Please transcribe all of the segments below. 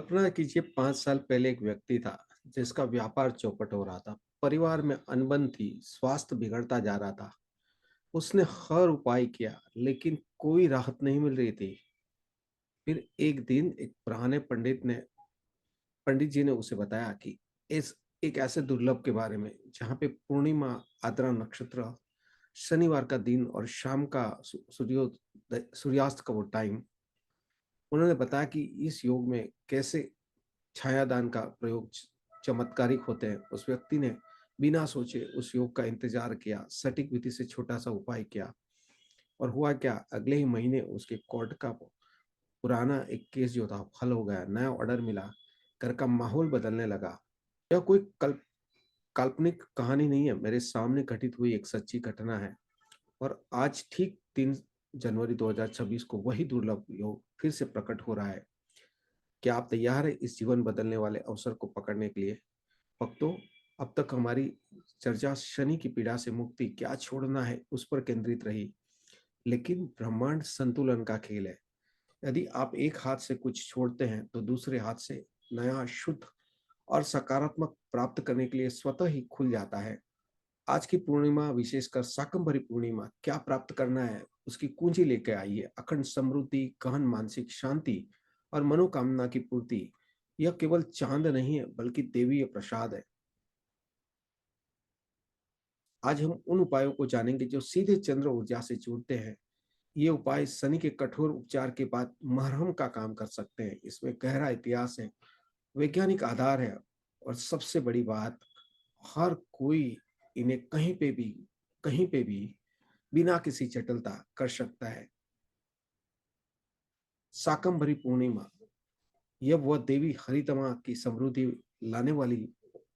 कल्पना कीजिए 5 साल पहले एक व्यक्ति था जिसका व्यापार चौपट हो रहा था। परिवार में अनबन थी, स्वास्थ्य बिगड़ता जा रहा था। उसने हर उपाय किया लेकिन कोई राहत नहीं मिल रही थी। फिर एक दिन एक पुराने पंडित जी ने उसे बताया कि इस एक ऐसे दुर्लभ के बारे में जहाँ पे पूर्णिमा, आद्रा नक्षत्र, शनिवार का दिन और शाम का सूर्योदय सूर्यास्त का वो टाइम। उन्होंने बताया कि इस योग में कैसे छायादान का प्रयोग चमत्कारिक होते हैं। उस व्यक्ति ने बिना सोचे उस योग का इंतजार किया, सटीक विधि से छोटा सा उपाय किया। और हुआ क्या, अगले ही महीने उसके कोर्ट का पुराना एक केस जो था हल हो गया, नया ऑर्डर मिला, घर का माहौल बदलने लगा। यह कोई काल्पनिक कहानी नहीं है, मेरे सामने घटित हुई एक सच्ची घटना है। और आज ठीक 3 जनवरी 2026 को वही दुर्लभ योग फिर से प्रकट हो रहा है। क्या आप तैयार हैं इस जीवन बदलने वाले अवसर को पकड़ने के लिए? भक्तों, अब तक हमारी चर्चा शनि की पीड़ा से मुक्ति क्या छोड़ना है उस पर केंद्रित रही। लेकिन ब्रह्मांड संतुलन का खेल है। यदि आप एक हाथ से कुछ छोड़ते हैं तो दूसरे हाथ से नया, शुद्ध और सकारात्मक प्राप्त करने के लिए स्वतः ही खुल जाता है। आज की पूर्णिमा, विशेषकर शाकंभरी पूर्णिमा, क्या प्राप्त करना है उसकी कुंजी लेकर आइए। अखंड समृद्धि, गहन मानसिक शांति और मनोकामना की पूर्ति। यह केवल चांद नहीं है बल्कि देवीय प्रसाद है। आज हम उन उपायों को जानेंगे जो सीधे चंद्र ऊर्जा से जुड़ते हैं। ये उपाय शनि के कठोर उपचार के बाद मरहम का काम कर सकते हैं। इसमें गहरा इतिहास है, वैज्ञानिक आधार है, और सबसे बड़ी बात, हर कोई इन्हें कहीं पे भी बिना किसी जटिलता कर सकता है। शाकंभरी पूर्णिमा, यह वह देवी हरितमा की समृद्धि लाने वाली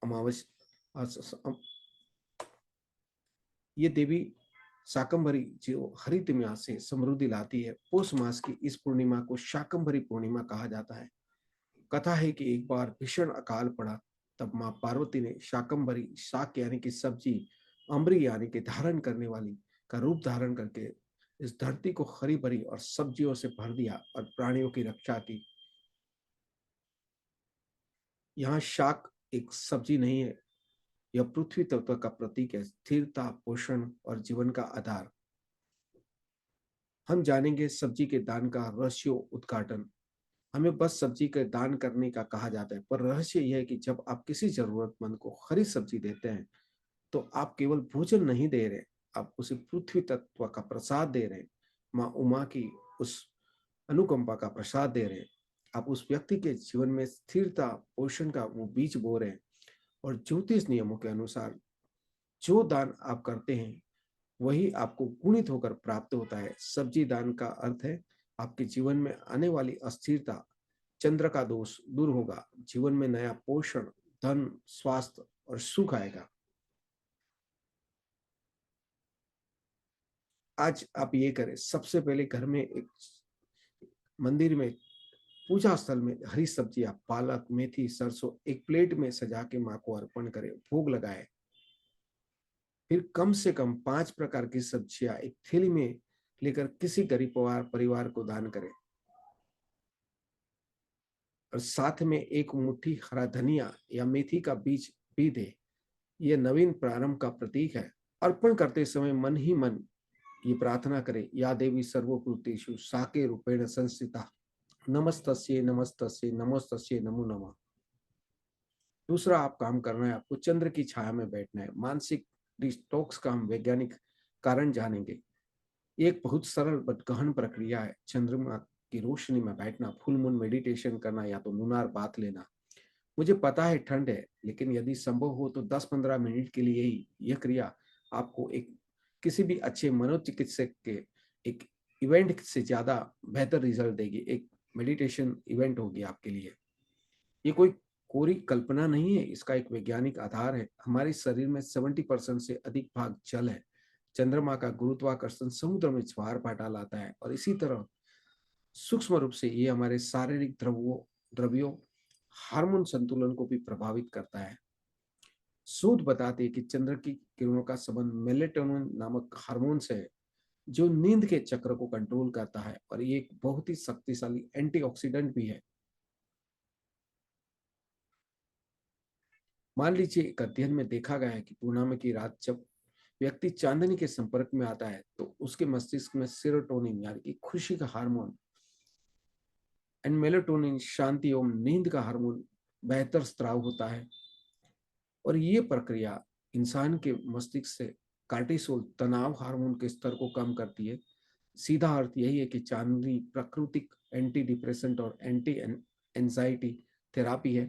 अमावस्या। ये देवी शाकंभरी जो हरितमा से समृद्धि लाती है। पौष मास की इस पूर्णिमा को शाकंभरी पूर्णिमा कहा जाता है। कथा है कि एक बार भीषण अकाल पड़ा, तब मां पार्वती ने शाकंभरी, शाक यानी कि सब्जी, अम्बरी यानी कि धारण करने वाली का रूप धारण करके इस धरती को हरी भरी और सब्जियों से भर दिया और प्राणियों की रक्षा की। यहाँ शाक एक सब्जी नहीं है, यह पृथ्वी तत्व का प्रतीक है, स्थिरता, पोषण और जीवन का आधार। हम जानेंगे सब्जी के दान का रहस्य उद्घाटन। हमें बस सब्जी का दान करने का कहा जाता है, पर रहस्य यह है कि जब आप किसी जरूरतमंद को हरी सब्जी देते हैं तो आप केवल भोजन नहीं दे रहे, आप उसे पृथ्वी तत्व का प्रसाद दे रहे हैं। माँ उमा की उस अनुकंपा का प्रसाद दे रहे हैं। आप उस व्यक्ति के जीवन में स्थिरता, पोषण का वो बीज बो रहे हैं। और ज्योतिष नियमों के अनुसार जो दान आप करते हैं वही आपको गुणित होकर प्राप्त होता है। सब्जी दान का अर्थ है आपके जीवन में आने वाली अस्थिरता, चंद्र का दोष दूर होगा, जीवन में नया पोषण, धन, स्वास्थ्य और सुख आएगा। आज आप ये करें, सबसे पहले घर में एक मंदिर में, पूजा स्थल में हरी सब्जियां, पालक, मेथी, सरसों एक प्लेट में सजा के माँ को अर्पण करें, भोग लगाए। फिर कम से कम 5 प्रकार की सब्जियां एक थैली में लेकर किसी गरीब परिवार को दान करें। और साथ में एक मुट्ठी हरा धनिया या मेथी का बीज भी दे। यह नवीन प्रारंभ का प्रतीक है। अर्पण करते समय मन ही मन ये प्रार्थना करें, या देवी सर्वभूतेषु साके रूपेण संस्थिता, नमस्तस्ये नमस्तस्ये नमोस्तस्ये नमो नमः। दूसरा आप काम करना है, आपको चंद्र की छाया में बैठना है। मानसिक डिटॉक्स का हम वैज्ञानिक कारण जानेंगे। ये एक बहुत सरल बट गहन प्रक्रिया है। चंद्रमा की रोशनी में बैठना, फुल मून मेडिटेशन करना, या तो लूनार बाथ लेना। मुझे पता है ठंड है, लेकिन यदि संभव हो तो 10-15 मिनट के लिए ही यह क्रिया आपको एक किसी भी अच्छे मनोचिकित्सक के एक इवेंट से ज्यादा बेहतर रिजल्ट देगी। एक मेडिटेशन इवेंट होगी आपके लिए। ये कोई कोरी कल्पना नहीं है, इसका एक वैज्ञानिक आधार है। हमारे शरीर में 70% से अधिक भाग जल है। चंद्रमा का गुरुत्वाकर्षण समुद्र में ज्वार भाटा लाता है, और इसी तरह सूक्ष्म रूप से ये हमारे शारीरिक द्रव्यों, हार्मोन संतुलन को भी प्रभावित करता है। शोध बताते हैं कि चंद्र की किरणों का संबंध मेलेटोनिन नामक हार्मोन से है, जो नींद के चक्र को कंट्रोल करता है, और ये एक बहुत ही शक्तिशाली एंटीऑक्सीडेंट भी है। मान लीजिए एक अध्ययन में देखा गया है कि पूर्णिमा की रात जब व्यक्ति चांदनी के संपर्क में आता है तो उसके मस्तिष्क में सेरोटोनिन यानी कि खुशी का हार्मोन एंड मेलाटोनिन शांति एवं नींद का हार्मोन बेहतर स्त्राव होता है। और ये प्रक्रिया इंसान के मस्तिष्क से कार्टिसोल तनाव हार्मोन के स्तर को कम करती है। सीधा अर्थ यही है कि चांदनी प्राकृतिक एंटी डिप्रेसेंट और एंटी एंजाइटी थेरापी है।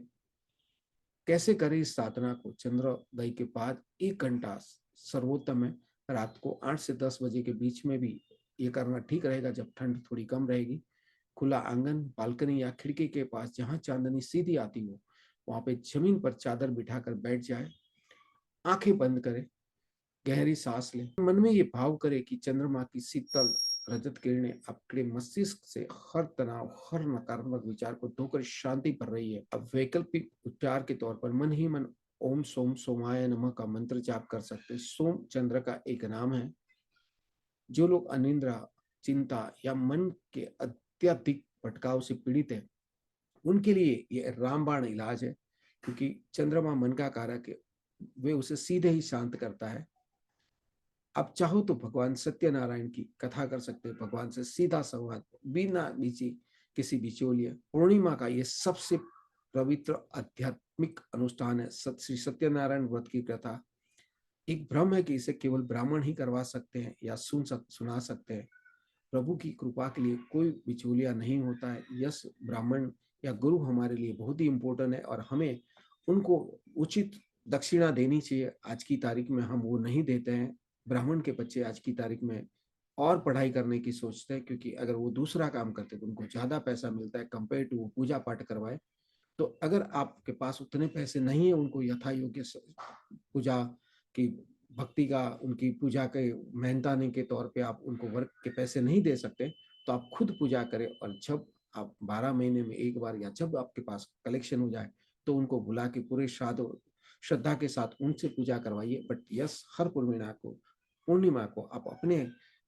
कैसे करें इस साधना को? चंद्रोदय के बाद 1 घंटा सर्वोत्तम है। रात को 8 से 10 बजे के बीच में भी ये करना ठीक रहेगा जब ठंड थोड़ी कम रहेगी। खुला आंगन, बालकनी या खिड़की के पास जहां चांदनी सीधी आती हो वहां पे जमीन पर चादर बिठाकर बैठ जाए, आंखें बंद करें, गहरी सांस लें, मन में ये भाव करें कि चंद्रमा की शीतल रजत किरणें आपके मस्तिष्क से हर तनाव, हर नकारात्मक विचार को धोकर शांति भर रही है। अब वैकल्पिक उपचार के तौर पर मन ही मन ओम सोम सोमाय नमः का मंत्र जाप कर सकते हैं। सोम चंद्र का एक नाम है। जो लोग अनिद्रा, चिंता या मन के अत्यधिक भटकाव से पीड़ित है उनके लिए ये रामबाण इलाज है, क्योंकि चंद्रमा मन का कारक है, वे उसे सीधे ही शांत करता है। आप चाहो तो भगवान सत्यनारायण की कथा कर सकते हैं, भगवान से सीधा संवाद बिना बीची किसी बिचौलिए। पूर्णिमा का ये सबसे पवित्र आध्यात्मिक अनुष्ठान है। श्री सत्यनारायण व्रत की कथा एक भ्रम है कि इसे केवल ब्राह्मण ही करवा सकते हैं या सुना सकते हैं। प्रभु की कृपा के लिए कोई बिचौलिया नहीं होता है। यस, ब्राह्मण या गुरु हमारे लिए बहुत ही इंपॉर्टेंट है और हमें उनको उचित दक्षिणा देनी चाहिए। आज की तारीख में हम वो नहीं देते हैं। ब्राह्मण के बच्चे आज की तारीख में और पढ़ाई करने की सोचते हैं, क्योंकि अगर वो दूसरा काम करते तो उनको ज्यादा पैसा मिलता है कंपेयर टू वो पूजा पाठ करवाए। तो अगर आपके पास उतने पैसे नहीं है उनको यथा योग्य पूजा की भक्ति का, उनकी पूजा के मेहनताने के तौर पे आप उनको वर्क के पैसे नहीं दे सकते, तो आप खुद पूजा करें। और जब आप 12 महीने में एक बार या जब आपके पास कलेक्शन हो जाए तो उनको बुला के पूरे श्रद्धा के साथ उनसे पूजा करवाइए। बट यस, हर पूर्णिमा को आप अपने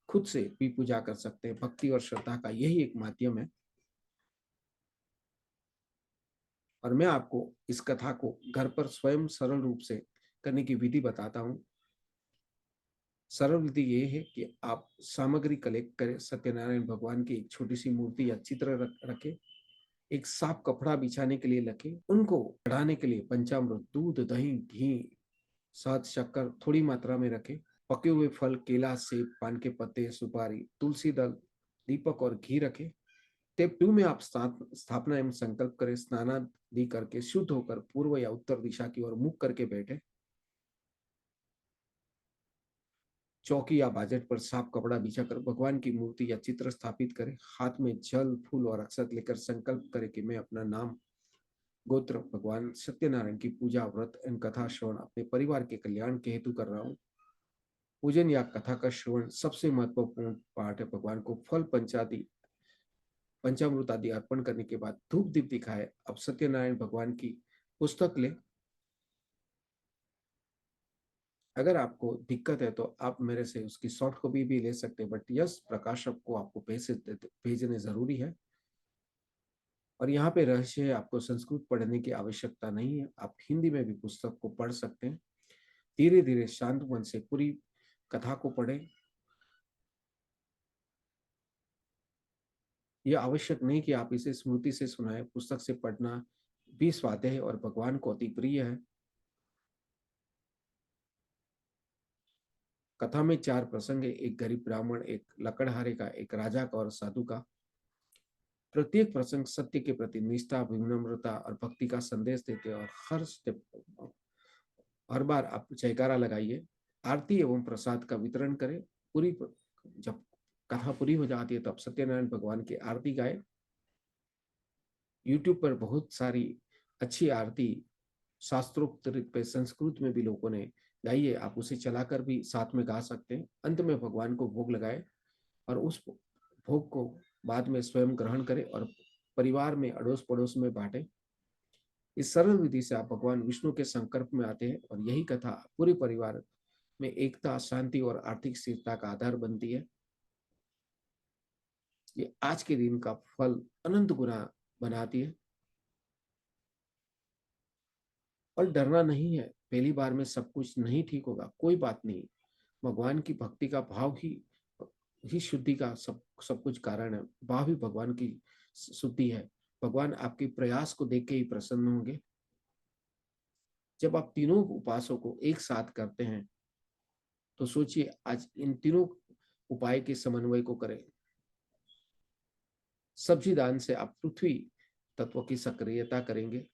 खुद से भी पूजा कर सकते हैं। भक्ति और श्रद्धा का यही एक माध्यम है। और मैं आपको इस कथा को घर पर स्वयं सरल रूप से करने की विधि बताता हूँ। सरल विधि ये है कि आप सामग्री कलेक्ट करें। सत्यनारायण भगवान की एक छोटी सी मूर्ति या चित्र रखें। एक साफ कपड़ा बिछाने के लिए रखें। उनको चढ़ाने के लिए पंचामृत, दूध, दही, घी, शहद, शक्कर थोड़ी मात्रा में रखें। पके हुए फल, केला, सेब, पान के पत्ते, सुपारी, तुलसी दल, दीपक और घी रखें। स्टेप 2 में आप स्थापना एवं संकल्प करें। स्नानादि करके शुद्ध होकर पूर्व या उत्तर दिशा की ओर मुख करके बैठे। चौकी या बाजट पर साफ कपड़ा बिछाकर भगवान की मूर्ति या चित्र स्थापित करें। हाथ में जल, फूल और अक्षत लेकर संकल्प करें कि मैं अपना नाम, गोत्र, भगवान सत्यनारायण की पूजा, व्रत एवं कथा श्रवण अपने परिवार के कल्याण के हेतु कर रहा हूँ। पूजन या कथा का श्रवण सबसे महत्वपूर्ण पाठ है। भगवान को फल, पंचामृत आदि अर्पण करने के बाद धूप दीप दिखाए। अब सत्यनारायण भगवान की पुस्तक ले। अगर आपको दिक्कत है तो आप मेरे से उसकी सॉफ्ट कॉपी भी ले सकते हैं, बट यस, प्रकाशक को आपको भेजने जरूरी है। और यहाँ पे रहस्य है, आपको संस्कृत पढ़ने की आवश्यकता नहीं है। आप हिंदी में भी पुस्तक को पढ़ सकते हैं। धीरे धीरे शांत मन से पूरी कथा को पढ़ें। यह आवश्यक नहीं कि आप इसे स्मृति से सुनाएं। पुस्तक से पढ़ना भी स्वाध्याय है और भगवान को अति प्रिय है। कथा में 4 प्रसंग है, एक गरीब ब्राह्मण, एक लकड़हारे का, एक राजा का और साधु का। प्रत्येक प्रसंग सत्य के प्रति निष्ठा, विनम्रता और भक्ति का संदेश देते हैं। और हर बार आप जयकारा लगाइए। आरती एवं प्रसाद का वितरण करें। पूरी जब कथा पूरी हो जाती है तो आप सत्यनारायण भगवान की आरती गाए। यूट्यूब पर बहुत सारी अच्छी आरती शास्त्रोक्त रीत पे संस्कृत में भी लोगों ने गाई है। आप उसे चलाकर भी साथ में गा सकते हैं। अंत में भगवान को भोग लगाए और उस भोग को बाद में स्वयं ग्रहण करें और परिवार में, अड़ोस पड़ोस में बांटे। इस सरल विधि से आप भगवान विष्णु के संकल्प में आते हैं और यही कथा पूरे परिवार में एकता, शांति और आर्थिक स्थिरता का आधार बनती है। ये आज के दिन का फल अनंत गुना बनाती है। और डरना नहीं है, पहली बार में सब कुछ नहीं ठीक होगा, कोई बात नहीं। भगवान की भक्ति का भाव ही शुद्धि का सब सब कुछ कारण है। भाव ही भगवान की शुद्धि है। भगवान आपके प्रयास को देख के ही प्रसन्न होंगे। जब आप तीनों उपासों को एक साथ करते हैं तो सोचिए, आज इन तीनों उपाय के समन्वय को करें। सब्जी दान से आप पृथ्वी तत्व की सक्रियता करेंगे।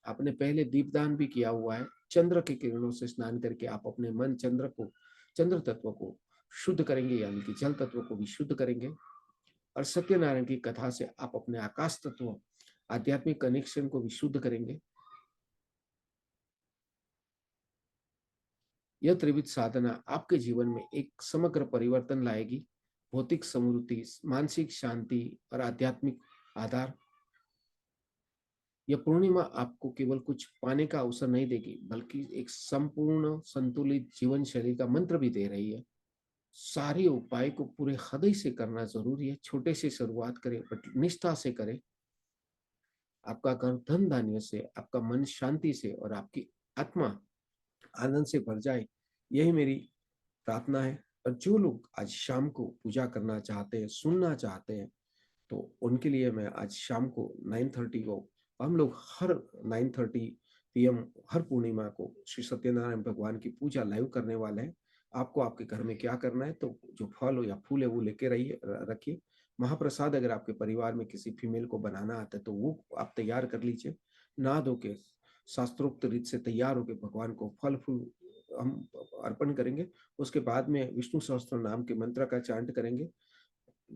आपने पहले दीपदान भी किया हुआ है। चंद्र की किरणों से स्नान करके आप अपने मन चंद्र तत्व को शुद्ध करेंगे, यानी कि जल तत्व को भी शुद्ध करेंगे। और सत्यनारायण की कथा से आप अपने आकाश तत्व आध्यात्मिक कनेक्शन को भी शुद्ध करेंगे। यह त्रिविध साधना आपके जीवन में एक समग्र परिवर्तन लाएगी। भौतिक समृद्धि, मानसिक शांति और आध्यात्मिक आधार। यह पूर्णिमा आपको केवल कुछ पाने का अवसर नहीं देगी, बल्कि एक संपूर्ण संतुलित जीवन शैली का मंत्र भी दे रही है। सारे उपाय को पूरे हृदय से करना जरूरी है। छोटे से शुरुआत करें, बट निष्ठा से करें। आपका घर धन धान्य से, आपका मन शांति से और आपकी आत्मा आनंद से भर जाए, यही मेरी प्रार्थना है। और जो लोग आज शाम को पूजा करना चाहते हैं, सुनना चाहते हैं, तो उनके लिए मैं आज शाम को 9:30 को, हम लोग हर 9:30 PM हर पूर्णिमा को श्री सत्यनारायण भगवान की पूजा लाइव करने वाले हैं। आपको आपके घर में क्या करना है, तो जो फल हो या फूल है वो लेके रहिए, रखिए। महाप्रसाद अगर आपके परिवार में किसी फीमेल को बनाना आता है तो वो आप तैयार कर लीजिए। नहा धो के शास्त्रोक्त रीत से तैयार होकर भगवान को फल फूल हम अर्पण करेंगे। उसके बाद में विष्णु सहस्त्र नाम के मंत्र का चांट करेंगे।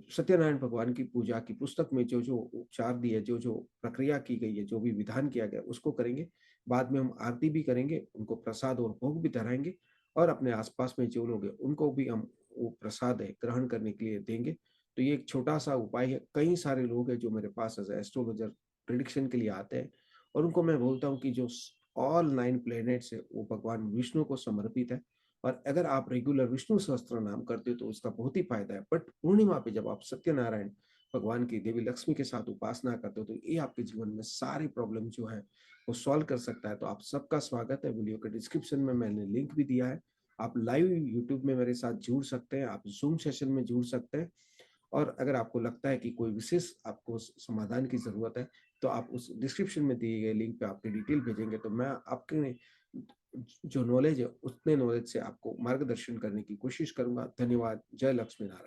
सत्यनारायण भगवान की पूजा की पुस्तक में जो जो उपचार दिए, जो जो प्रक्रिया की गई है, जो भी विधान किया गया, उसको करेंगे। बाद में हम आरती भी करेंगे, उनको प्रसाद और भोग भी धराएंगे। और अपने आसपास में जो लोग हैं उनको भी हम वो प्रसाद है ग्रहण करने के लिए देंगे। तो ये एक छोटा सा उपाय है। कई सारे लोग हैं जो मेरे पास एज एस्ट्रोलॉजर प्रिडिक्शन के लिए आते हैं, और उनको मैं बोलता हूँ कि जो ऑल 9 प्लेनेट्स है वो भगवान विष्णु को समर्पित है। और अगर आप रेगुलर विष्णु सहस्त्र नाम करते हो तो उसका बहुत ही फायदा है। बट पूर्णिमा पे जब आप सत्यनारायण भगवान की देवी लक्ष्मी के साथ उपासना करते हो तो ये आपके जीवन में सारी प्रॉब्लम जो है वो सॉल्व कर सकता है। तो आप सबका स्वागत है। वीडियो के डिस्क्रिप्शन में मैंने लिंक भी दिया है। आप लाइव यूट्यूब में मेरे साथ जुड़ सकते हैं, आप जूम सेशन में जुड़ सकते हैं। और अगर आपको लगता है कि कोई विशेष आपको समाधान की जरूरत है, तो आप उस डिस्क्रिप्शन में दिए गए लिंक पे आपकी डिटेल भेजेंगे, तो मैं आपके जो नॉलेज है उतने नॉलेज से आपको मार्गदर्शन करने की कोशिश करूंगा। धन्यवाद। जय लक्ष्मी नारायण।